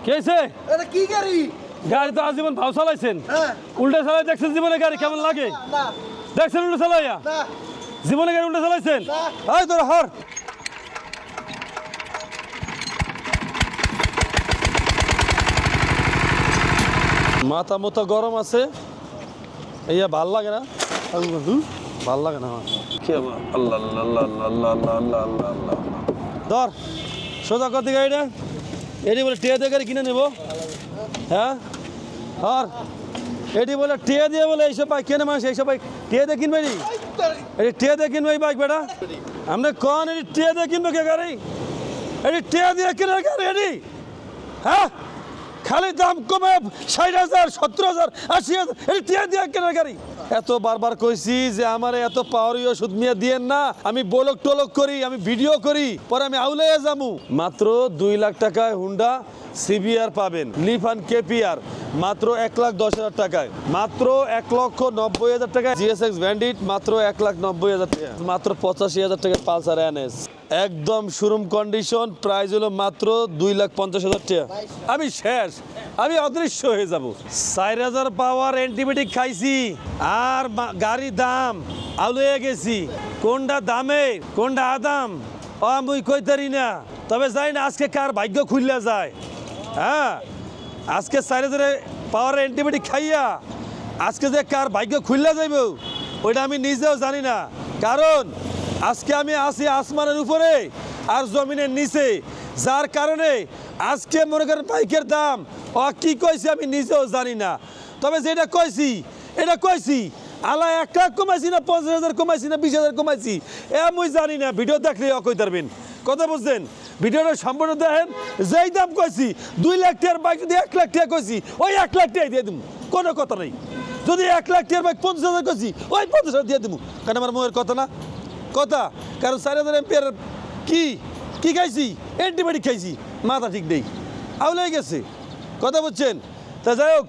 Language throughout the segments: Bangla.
কেছে এটা কি গাড়ি? গাড়ি তো আজীবন ভাও চালাইছেন, হ্যাঁ উল্টে চালাই দেখছেন জীবনে গাড়ি কেমন লাগে? না দেখছেন উল্টে চালাইয়া? না জীবনে গাড়ি উল্টে চালাইছেন? না। এই তোর হর মাথা মতো গরম আছে, এইয়া ভাল লাগে না? ভাল লাগে না আমার। কি আবার? আল্লাহ আল্লাহ আল্লাহ আল্লাহ আল্লাহ আল্লাহ আল্লাহ আল্লাহ। ধর সোজা করতে গাড়িটা, এটি বলে টিয়া দিয়ে গাড়ি কিনে নেব। হ্যাঁ আর এটি বলে টিয়া দিয়ে বলে এইসব বাইক কেনে মানুষ, এইসব বাইক টিয়া দিয়ে কিনবে নি? এটি টিয়া দিয়ে কিনবে এই বাইক বেটা? আপনি কন এটি টিয়া দিয়ে কিনবে কে গাড়ি? এটি টিয়া দিয়ে কিনে গাড়ি এটি? হ্যাঁ খালি দাম কমে ৬০,০০০, ৭০,০০০, ৮০,০০০, এটি টিয়া দিয়ে কিনে গাড়ি। এত বারবার কইছি যে আমার এত পাওয়ারীয় সুদ মিয়া দিয়েন না, আমি বলক টলক করি, আমি ভিডিও করি, পরে আমি আউলাইয়া যামু। মাত্র ২ লাখ টাকায় হুন্ডা সিবিআর পাবেন, লিফান কেপিআর মাত্র ১,১০,০০০ টাকায়, মাত্র ১,৯০,০০০ টাকায় জিএসএক্স ব্যান্ডিট মাত্র ১,৯০,০০০ টাকা, মাত্র ৮৫,০০০ টাকায় পালসার এনএস একদম শোরুম কন্ডিশন, প্রাইস হলো মাত্র ২,৫০,০০০ টাকা। আমি শেষ, আমি অদৃশ্য হয়ে যাব। ৪,০০০ পাওয়ার অ্যান্টিবায়োটিক খাইছি আর গাড়ির দাম আলুয়ে গেছি, কোনটা দামে কোনটা আদাম আমি কইতারি না। তবে যাই না আজকে কার ভাগ্য খুললে যায়। হ্যাঁ আজকে ৪,০০০ পাওয়ার অ্যান্টিবায়োটিক খাইয়া আজকে যে কার ভাগ্য খুললে যাইব ওইটা আমি নিজেও জানি না, কারণ আজকে আমি আছি আসমানের উপরে আর জমিনের নিচে, যার কারণে আজকে মনে করেন বাইকের দাম ও কি কইছে আমি নিজেও জানি না। তবে যেটা কইছি এটা কইছি, আলা ১ লাখ কমাইছি না ৫০,০০০ কমাইছি না ২০,০০০ কমাইছি আমি জানি না, ভিডিও দেখলে কই পারবেন। কথা বুঝছেন? ভিডিওটা সম্পূর্ণ দেখেন, যেই দাম কইছি ২ লাখ টাকার বাইক যদি ১ লাখ টাকা কইছি ওই ১ লাখ টাকা দিয়ে দিব, কোনো কথা নেই। যদি ১ লাখ টাকার বাইক ৫০,০০০ কইছি ওই ৫০,০০০ দিয়ে দিব, কারণ আমার মুখের কথা না কথা। কারণ ৪,০০০ এমপিআর কি কি খাইছি? অ্যান্টিবায়োটিক খাইছি, মাথা ঠিক নেই, আউলাই গেছে। কথা বুঝছেন? তা যাই হোক,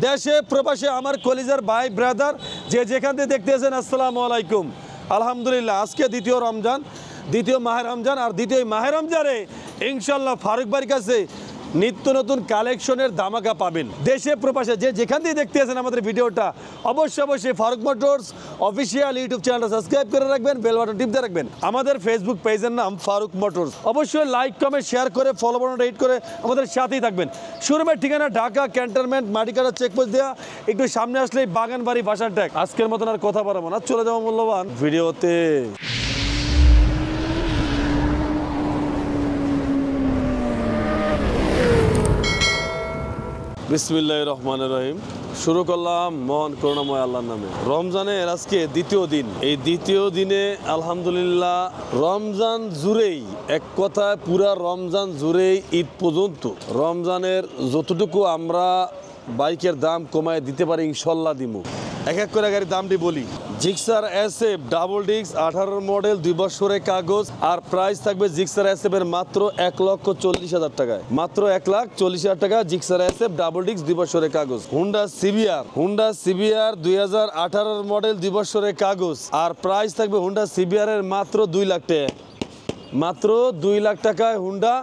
দেশে প্রবাসে আমার কলিজার ভাই ব্রাদার যে যেখান থেকে দেখতে আছেন, আসসালামু আলাইকুম। আলহামদুলিল্লাহ আজকে দ্বিতীয় রমজান, দ্বিতীয় মাহে রমজান, আর দ্বিতীয় মাহে রমজানে ইনশাল্লাহ ফারুক বাড়ির কাছে নিত্য নতুন কালেকশনের ধামাকা পাবেন। দেশে প্রবাসে যে যেখান থেকে দেখতে আছেন আমাদের ভিডিওটা, অবশ্যই ফারুক মোটরস অফিসিয়াল ইউটিউব চ্যানেলটা সাবস্ক্রাইব করে রাখবেন, বেল বাটন টিপতে রাখবেন। আমাদের ফেসবুক পেজের নাম ফারুক মোটরস, অবশ্যই লাইক কমেন্ট শেয়ার করে ফলো বাটন হিট করে আমাদের সাথেই থাকবেন। শোরুমের ঠিকানা ঢাকা ক্যান্টনমেন্ট মাটিকাটা চেকপোস্ট দেওয়া, একটু সামনে আসলেই বাগানবাড়ি বাসার ট্যাগ। আজকের মতন আর কথা বাড়াবো না, চলে যাবো মূল্যবান ভিডিওতে। বিসমিল্লাহির রহমানির রহিম। শুরু করলাম মহান করুণাময় আল্লাহর নামে। রমজানের আজকে দ্বিতীয় দিন, এই দ্বিতীয় দিনে আলহামদুলিল্লাহ রমজান জুড়েই, এক কথায় পুরা রমজান জুড়েই ঈদ পর্যন্ত রমজানের যতটুকু আমরা বাইকের দাম কমায় দিতে পারি ইনশাল্লাহ দিমু। এক এক করে গাড়ির দামটি বলি। Gixxer SF double disc 18 model 2 বছরের কাগজ, আর প্রাইস থাকবে জিক্সার এসএফ এর মাত্র ১,৪০,০০০ টাকায়, মাত্র ১,৪০,০০০ টাকা জিক্সার এসএফ ডাবল ডিস্ক 2 বছরের কাগজ। হুন্ডা সিবিআর 2018 মডেল 2 বছরের কাগজ, আর প্রাইস থাকবে হুন্ডা সিবিআর এর মাত্র ২ লাখ টাকা, মাত্র ২ লাখ টাকায় হুন্ডা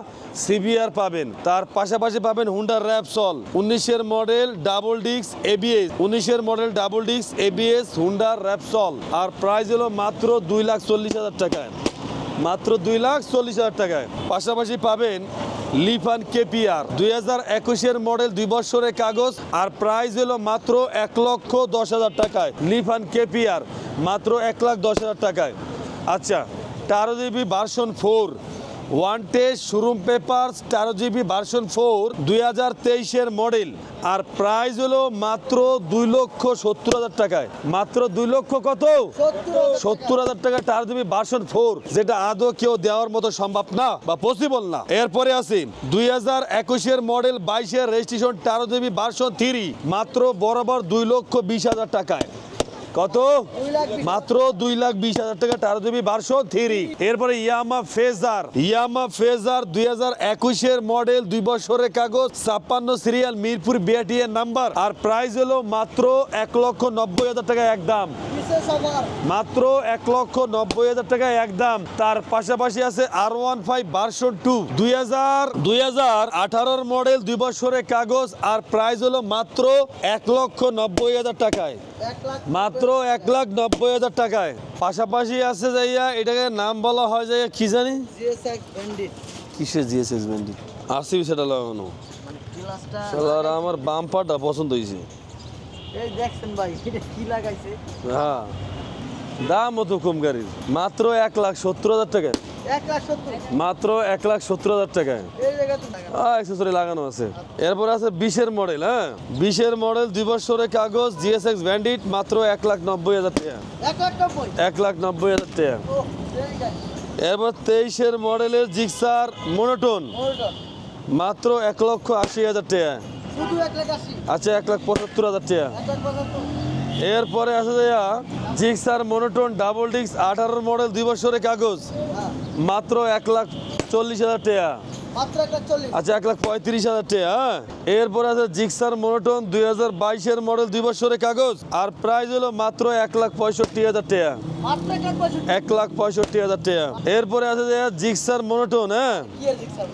সিবিআর পাবেন। তার পাশাপাশি পাবেন Honda Repsol 19 model double disc ABS, 19 model double disc ABS Honda Repsol, আর প্রাইস হলো মাত্র ২,৪০,০০০ টাকায়, মাত্র ২,৪০,০০০ টাকায়। পাশাপাশি পাবেন লিফান কেপিআর 2021 মডেল 2 বছরের কাগজ, আর প্রাইস হলো মাত্র ১,১০,০০০ টাকায়। লিফান কেপিআর মাত্র ১,১০,০০০ টাকায়। আচ্ছা, 13 GB version 4 one test showroom papers 13 GB version 4 2023 model, আর প্রাইস হলো মাত্র ২,৭০,০০০ টাকায়, মাত্র ২ লক্ষ কত ৭০,০০০ টাকা 13 জিবি ভার্সন 4, যেটা আদৌ কেউ দেওয়ার মতো সম্ভব না বা পসিবল না। এরপরে আছে 2021 মডেল 22 রেজিস্ট্রেশন 13 জিবি ভার্সন 3, মাত্র বরাবর ২,২০,০০০ টাকায়। কত? মাত্র ২,২০,০০০ টাকা 13 জিবি ভার্সন 3। এরপরে ইয়ামা ফেজার 2021 মডেল 2 বছরের কাগজ 56 সিরিয়াল মিরপুর বিআরটি এর নাম্বার, আর প্রাইস হলো মাত্র ১,৯০,০০০ টাকা একদম। মাত্র 1,90,000 টাকা একদম। তার পাশাপাশি আছে R15 ভার্সন 2 2018 মডেল 2 বছরের কাগজ আর প্রাইস হলো মাত্র 1,90,000 টাকায়, মাত্র 1,90,000 টাকায়। পাশাপাশি আছে যাইয়া এটাকে নাম বলা হয় যাইয়া কি জানি কিসের GSX ব্যান্ডিট RCB সেটা লাগানো শালার আমার বাম্পারটা পছন্দ হয়েছে। এই দেখছেন ভাই এটা কি লাগাইছে? হ্যাঁ দাম তো কম গাড়ির মাত্র 1,70,000 টাকা, 1,70,000 মাত্র 1,70,000 টাকায় এই জায়গাতে লাগানো। অ্যাক্সেসরি লাগানো আছে। এরপর আছে 20-এর মডেল, হ্যাঁ 20-এর মডেল 2 বছরের কাগজ GSX ব্যান্ডিট মাত্র 1,90,000 টাকা, 1,90,000 1,90,000 টাকা। ও এই গাড়ি এরপর 23-এর মডেলের জিক্সার মনোটন ওটা মাত্র 1,80,000 টাকা, শুধু 1,80,000 আচ্ছা 1,75,000 টাকা। 1,75,000 এরপরে আছে Gixxer monotone double disc 18 model 2 বছরের কাগজ মাত্র 1,40,000 টাকা, মাত্র 1,40,000 আচ্ছা 1,35,000 টাকা। হ্যাঁ এরপরে আছে জিক্সার মনোটন 2022-এর মডেল 2 বছরের কাগজ আর প্রাইস হলো মাত্র 1,65,000 টাকা, মাত্র 1,65,000 1,65,000 টাকা। এরপরে আছে জিক্সার মনোটন, হ্যাঁ কি এর জিক্সার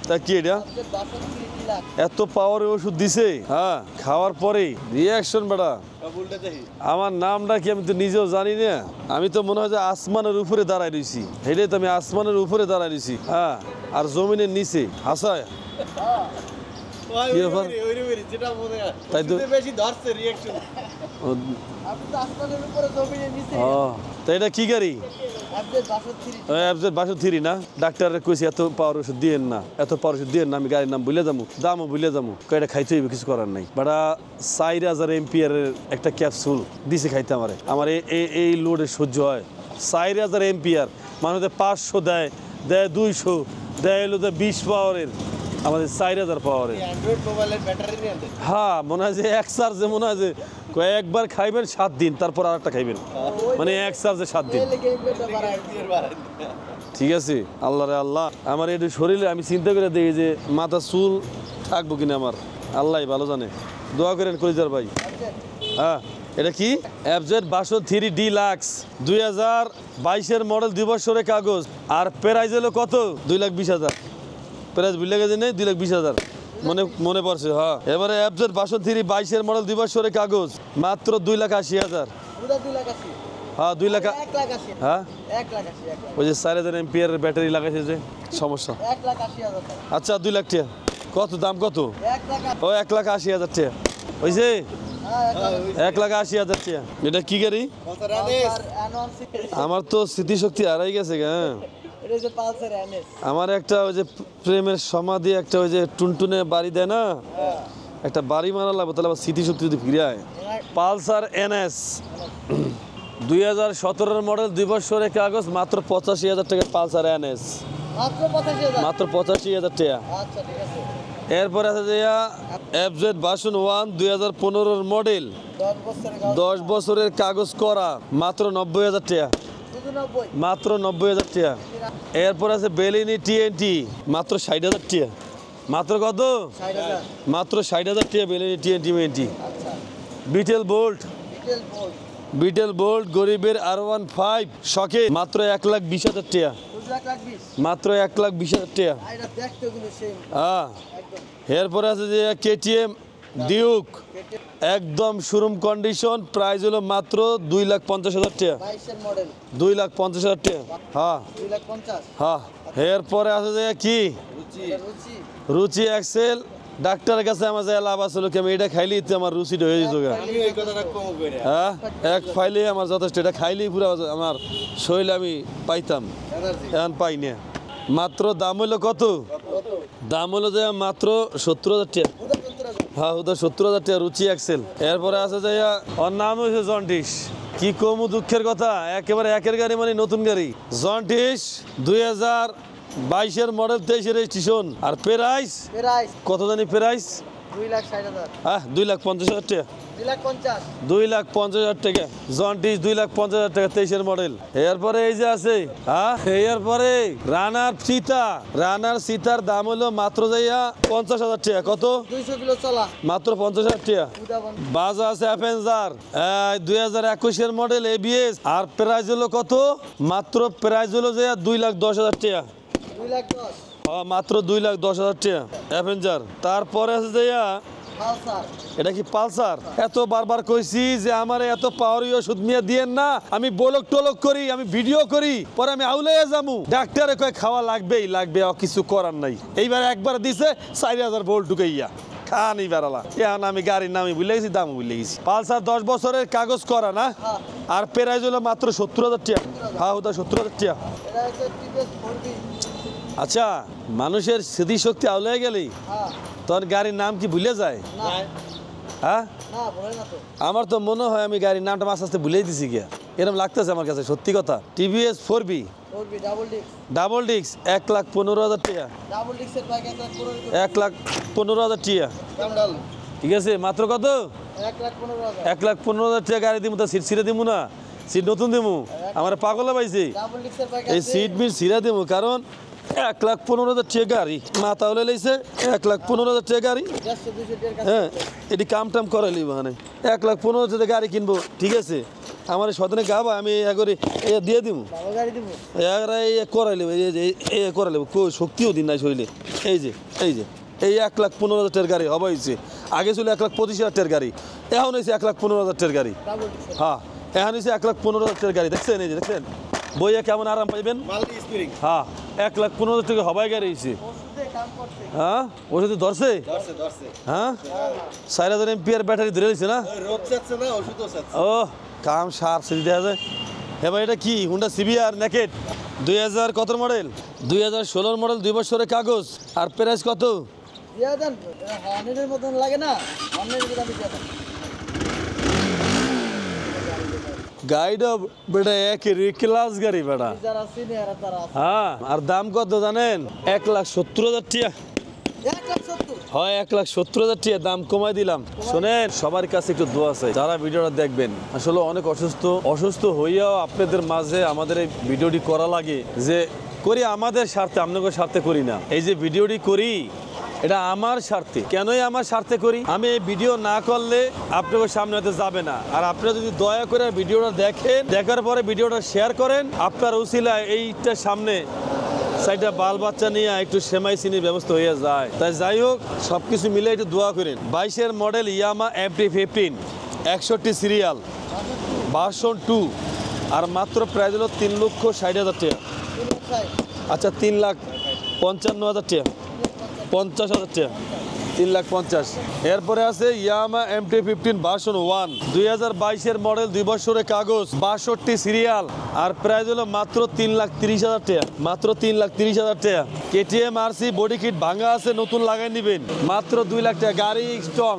তা কি এটা 62 লাখ এত পাওয়ারের ওষুধ দিছে, হ্যাঁ খাওয়ার পরেই রিয়াকশন বেটা। আমার নামটা কি আমি তো নিজেও জানি না, আমি তো মনে হয় যে আসমানের উপরে দাঁড়ায় রয়েছি, এটাই তো আমি আসমানের উপরে দাঁড়ায় রয়েছি, হ্যাঁ আর জমিনের নিচে হাসায় কি ব্যাপার? তাই তো আপনি তো আসমানের উপরে জমিনের নিচে ও তা এটা কি গাড়ি? আপনি 62 62 না ডাক্তারের কইছি এত পাওয়ার ওষুধ দিয়েন না, এত পাওয়ার ওষুধ দিয়েন না, আমি গাড়ির নাম ভুলে যাবো, দামও ভুলে যাবো, এটা খাইতে হইবে, কিছু করার নাই। বাটা 4,000 এম্পিয়ারের একটা ক্যাপসুল দিছে খাইতে আমারে, আমার এই লোডে সহ্য হয় 4,000 এম্পিয়ার, মানুষদের 500 দেয়, 200 দেয়, হলো 20 পাওয়ারের, আমাদের 4,000 পাওয়ারের। অ্যান্ড্রয়েড মোবাইলের ব্যাটারি নিয়ে আনতে হ্যাঁ মনে হয় যে এক চার্জে মনে হয় যে কয়েকবার খাইবেন 7 দিন, তারপর আর একটা খাইবেন, মানে এক চার্জে 7 দিন। লেগে এটা বাড়ায় ঠিক আছে আল্লাহ রে আল্লাহ, আমার একটু শরীরে আমি চিন্তা করে দেখি যে মাথা চুল থাকবো কিনা, আমার আল্লাহ ভালো জানে, দোয়া করেন কলিজার ভাই। হ্যাঁ এটা কি FZ 62 ডিলাক্স 2022-এর মডেল 2 বছরের কাগজ আর প্রাইস হলো কত? 2,20,000 প্রাইস ভুলে গেছে নেই, 2,20,000 মনে পড়ছে। হ্যাঁ এবারে FZ 62 22-এর মডেল 2 বছরের কাগজ মাত্র 2,80,000, পুরো 2 লাখ 80 হ্যাঁ 2 লাখ, 1 লাখ 80 হ্যাঁ 1 লাখ 80 1 লাখ ওই যে 4,000 এম্পিয়ারের ব্যাটারি লাগাইছে যে সমস্যা। 1,80,000 টাকা আচ্ছা 2 লাখ টাকা, কত দাম কত? 1 লাখ ও 1,80,000 টাকা হয়েছে, হ্যাঁ 1,80,000 টাকা। এটা কি গাড়ি? আমার তো স্মৃতিশক্তি হারাই গেছে, হ্যাঁ এটা যে পালসার এনএস আমার একটা ওই যে প্রেমের সমাধি একটা ওই যে টুনটুনে বাড়ি দেয় না, একটা বাড়ি মারা লাগবে তাহলে আবার স্মৃতিশক্তি যদি ফিরে আয়। পালসার NS 2017-এর মডেল 2 বছরের কাগজ মাত্র 85,000 টাকা, পালসার NS মাত্র 85,000 মাত্র 85,000 টাকা। আচ্ছা ঠিক আছে এরপর আছে যে FZ ভার্সন 1 2015-এর মডেল 10 10 বছরের বছরের কাগজ করা মাত্র 90,000 টাকা, শুধু 90 মাত্র 90,000 টাকা। এরপর আছে বেলিনি TNT মাত্র 60,000 টাকা, মাত্র কত? 60,000 মাত্র 60,000 টাকা বেলিনি TNT মেন্টি। আচ্ছা beetle bolt detail board beetle bolt গরিবের R15 শখে মাত্র 1,20,000 টাকা, 2,20,000 মাত্র 1,20,000 টাকা। এটা দেখতে গুলো সেম হ্যাঁ একদম এরপরে আছে যে KTM ডিউক একদম শোরুম কন্ডিশন, প্রাইস হলো মাত্র 2,50,000 টাকা, 22 এর মডেল 2,50,000 টাকা। হ্যাঁ 2,50,000 হ্যাঁ এরপরে আছে যে কি এটা রুচি রুচি এক্সেল, ডাক্তারের কাছে আমার যা লাভ আসলে কি আমি এটা খাইলেই তো আমার রুচিটা হয়ে যেত, আমি এই কথাটা কম করে হ্যাঁ এক ফাইলে আমার যথেষ্ট, এটা খাইলেই পুরো আমার শরীর আমি পাইতাম, এনার্জি এখন পাই না। মাত্র দাম হলো কত? কত দাম হলো যে মাত্র 70,000 টাকা, ওটা 70,000 হ্যাঁ ওদের 70,000 টাকা রুচি এক্সেল। এরপরে আছে যে ওর নাম হয়েছে জন্টিস, কি কম দুঃখের কথা, একেবারে একের গাড়ি মানে নতুন গাড়ি জন্টিস 2022-এর মডেল 23-এর রেজিস্ট্রেশন আর প্রাইস প্রাইস কত জানি প্রাইস 2,60,000 হ্যাঁ 2,50,000 টাকা 2,50,000 2,50,000 টাকা জন্টিস 2,50,000 টাকা 23-এর মডেল। এরপরে এই যে আছে হ্যাঁ এরপরে রানার সীতার দাম হলো মাত্র যাইয়া 50,000 টাকা। কত? 200 কিলো চলা মাত্র 50,000 টাকা। বাজা আছে অ্যাভেঞ্জার 2021-এর মডেল ABS আর প্রাইস হলো কত? মাত্র প্রাইস হলো যাইয়া 2,10,000 টাকা। 2,10,000 মাত্র 2,10,000 টাকা অ্যাভেঞ্জার। তারপরে আছে যাইয়া পালসার এটা কি পালসার? এত বারবার কইছি যে আমার এত পাওয়ারি ওষুধ নিয়ে দিয়েন না, আমি বলক টলক করি, আমি ভিডিও করি, পরে আমি আউলাইয়া যামু। ডাক্তারে কয় খাওয়া লাগবে, কিছু করার নাই। এইবার একবার দিছে 4,000 ভোল্ট ঢুকাইয়া খান এইবার আলা। এখন আমি গাড়ির নামই ভুলে গেছি, দামও ভুলে গেছি। পালসার 10 বছরের কাগজ করা না, আর প্রাইস হলো মাত্র 70,000 টাকা। হ্যাঁ ওটা 70,000 টাকা। এটা হচ্ছে টিভিএস 4B। আচ্ছা, মানুষের স্মৃতিশক্তি আউলাইয়া গেলেই হ্যাঁ তোর গাড়ির নাম কি ভুলে যায়? না হ্যাঁ না বলে না তো। আমার তো মনে হয় আমি গাড়ির নামটা আস্তে আস্তে ভুলেই দিছি গিয়া, এরকম লাগতেছে আমার কাছে, সত্যি কথা। TVS 4B 4B double disc. Double disc 1,15,000 টাকা। ডাবল ডিস্কের বাইক 1,15,000 1,15,000 টাকা। ক্যান্ডাল ঠিক আছে, মাত্র কত? 1,15,000 1,15,000 টাকা গাড়ি দিব। তা সিট ছিঁড়ে দিব না, সিট নতুন দিব? আমার পাগলা পাইছি। ডাবল ডিস্কের বাইক এই সিট মিট ছিঁড়ে দিব, কারণ 1,15,000 টাকা গাড়ি মাথা হলে লাইছে। 1,15,000 টাকা গাড়ি, 150-200 কাছে। হ্যাঁ এটি কাম টাম করে লিব। মানে 1,15,000 টাকা গাড়ি কিনবো, ঠিক আছে? আমার সদনে গাবা আমি এগরে দিয়ে দিব, ভালো গাড়ি দিব। করাই লিব, করাই লিব। শক্তিও দিন নাই শরীরে। এই যে এই 1,15,000 টাকার গাড়ি হবে হয়েছে। আগে ছিল 1,25,000 টাকার গাড়ি, এখন হয়েছে 1,15,000 টাকার গাড়ি। ডাবল ডিস্কের হ্যাঁ এখন হয়েছে 1,15,000 টাকার গাড়ি। দেখছেন? এই যে দেখছেন বইয়া কেমন আরাম পাইবেন। Multi spring. হ্যাঁ 1,15,000 টাকা হবাই গাড়ি হয়েছে। ওষুধে কাম করছে। হ্যাঁ ওষুধে ধরছে। ধরছে হ্যাঁ 4,000 এমপিআর ব্যাটারি ধরে রয়েছে না? রোদ চাচ্ছে না, ওষুধও চাচ্ছে। ও কাম সার সেটি দেখা যায়। হ্যাঁ ভাই এটা কি হুন্ডা CBR নেকেট 2000 কত মডেল? 2016 মডেল, 2 বছরের কাগজ। আর প্রাইস কত? দিয়ে দেন, হর্নেটের মতন লাগে না, হর্নেটের দাম দিয়ে দেন। গাইড বেটা একেবারে ক্লাস গাড়ি বেটা। যারা সিনিয়র তারা আছে। হ্যাঁ আর দাম কত জানেন? 1,70,000 টাকা। 1,70,000 হয় 1,70,000 টাকা দাম কমাই দিলাম। শোনেন, সবার কাছে একটু দোয়া চাই, যারা ভিডিওটা দেখবেন। আসলে অনেক অসুস্থ হইয়াও আপনাদের মাঝে আমাদের এই ভিডিওটি করা লাগে, যে করি আমাদের স্বার্থে, আপনাদের স্বার্থে করি না। এই যে ভিডিওটি করি এটা আমার স্বার্থে। কেনই আমার স্বার্থে করি? আমি এই ভিডিও না করলে আপনাদের সামনে হয়তো যাবে না। আর আপনারা যদি দয়া করে ভিডিওটা দেখেন, দেখার পরে ভিডিওটা শেয়ার করেন, আপনার উসিলায় এইটার সামনে সাইডটা বাল বাচ্চা নিয়ে একটু সেমাই চিনির ব্যবস্থা হয়ে যায়। তাই যাই হোক, সবকিছু মিলে একটু দোয়া করেন। 22-এর model Yamaha MT-15 61 serial version 2, আর মাত্র প্রাইস হলো 3,60,000 টাকা। আচ্ছা 3,55,000 টাকা, 50,000 টাকা, 3,50,000। এরপরে আছে ইয়ামা MT-15 ভার্সন 1 2022-এর মডেল, 2 বছরের কাগজ, 62 সিরিয়াল, আর প্রাইস হলো মাত্র 3,30,000 টাকা। মাত্র 3,30,000 টাকা। KTM RC বডি কিট ভাঙা আছে, নতুন লাগাই নেবেন মাত্র 2 লাখ টাকা। গাড়ি স্ট্রং,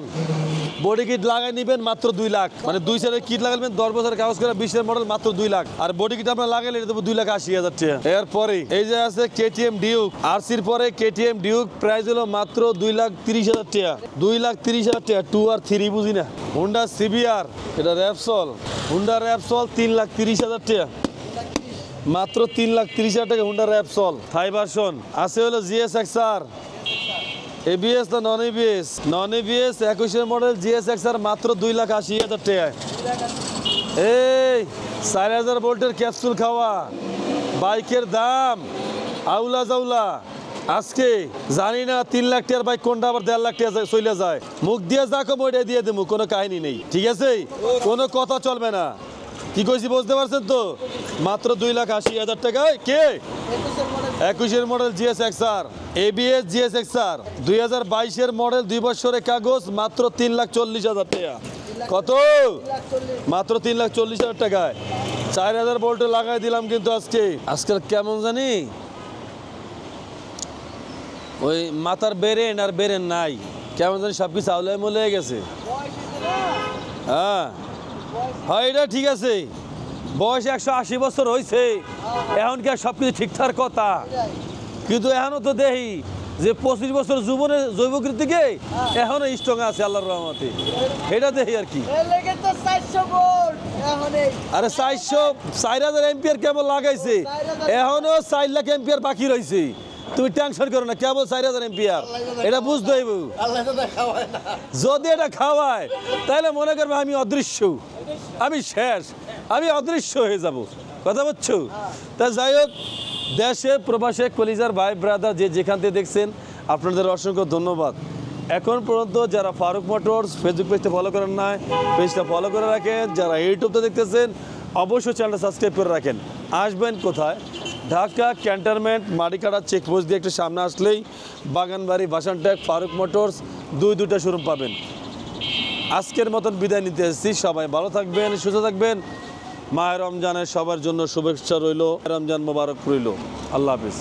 বডি কিট লাগাই নেবেন মাত্র 2 লাখ। মানে 2 সালের কিট লাগাবেন, 10 বছরের কাগজ করে, 20-এর মডেল, মাত্র 2 লাখ। আর বডি কিট আপনার লাগাইলে এটা দেবো 2,80,000 টাকা। এরপরে এই যে আছে KTM ডিউক RC-র পরে KTM ডিউক, প্রাইস হলো মাত্র 2,30,000 টাকা। 2,30,000 টাকা। 2 আর 3 বুঝি না। হুন্ডা CBR, এটা র্যাপসল, হুন্ডা র্যাপসল 3,30,000 টাকা। মাত্র 3,30,000 টাকা হুন্ডা র্যাপসল। থাই ভার্সন আছে হলো GSXR ABS না নন ABS? নন ABS 21-এর মডেল GSXR মাত্র 2,80,000 টাকা। এই 4,000 ভোল্টের ক্যাপসুল খাওয়া বাইকের দাম আউলা জাউলা। আজকে জানি না 3 লাখ টাকার বাইক কোনটা আবার 1.5 লাখ টাকা চলে যায়। মুখ দিয়ে যা কম ওইটা দিয়ে দেবো, কোনো কাহিনী নেই, ঠিক আছে? কোনো কথা চলবে না। কি কইছি বুঝতে পারছেন তো? মাত্র 2,80,000 টাকায় কে 21-এর মডেল GSXR ABS GSXR 2022-এর মডেল, 2 বছরের কাগজ, মাত্র 3,40,000 টাকা। কত? মাত্র 3,40,000 টাকায় 4,000 ভোল্টে লাগাই দিলাম। কিন্তু আজকাল কেমন জানি ওই মাথার বেরেন আর বেরেন নাই, কেমন জানি সব কিছু আউলায় মলে গেছে। হ্যাঁ হয় এটা ঠিক আছে, বয়স 180 বছর হয়েছে, এখন কি আর সব কিছু ঠিকঠাক কথা? কিন্তু এখনও তো দেখি যে 25 বছর জীবনে জৈব কৃতিকে এখনো স্ট্রং আছে আল্লাহর রহমতে, এটা দেখি আর কি। এর লেগে তো 400 ভোল্ট এখন এই আরে 4,000 এম্পিয়ার কেবল লাগাইছে, এখনো 4 লাখ এম্পিয়ার বাকি রয়েছে। তুমি টেনশন করো না, কেবল 4,000 এম্পিয়ার, এটা বুঝতে হইব। আল্লাহ তো খাওয়ায় না। যদি এটা খাওয়ায় তাহলে মনে করবে আমি অদৃশ্য, আমি শেষ, আমি অদৃশ্য হয়ে যাব। কথা বুঝছো? তা যাই হোক, দেশে প্রবাসে কলিজার ভাই ব্রাদার যে যেখান থেকে দেখছেন, আপনাদের অসংখ্য ধন্যবাদ। এখন পর্যন্ত যারা ফারুক মোটরস ফেসবুক পেজটা ফলো করেন নাই, পেজটা ফলো করে রাখেন। যারা ইউটিউবতে দেখতেছেন অবশ্যই চ্যানেলটা সাবস্ক্রাইব করে রাখেন। আসবেন কোথায়? ঢাকা ক্যান্টনমেন্ট মাটিকাটা চেকপোস্ট দিয়ে একটু সামনে আসলেই বাগানবাড়ি ভাসানটেক ফারুক মোটরস দুইটা শোরুম পাবেন। আজকের মতন বিদায় নিতে এসেছি। সবাই ভালো থাকবেন, সুস্থ থাকবেন। মাহে রমজানের সবার জন্য শুভেচ্ছা রইল, রমজান মোবারক রইল। আল্লাহ হাফিজ।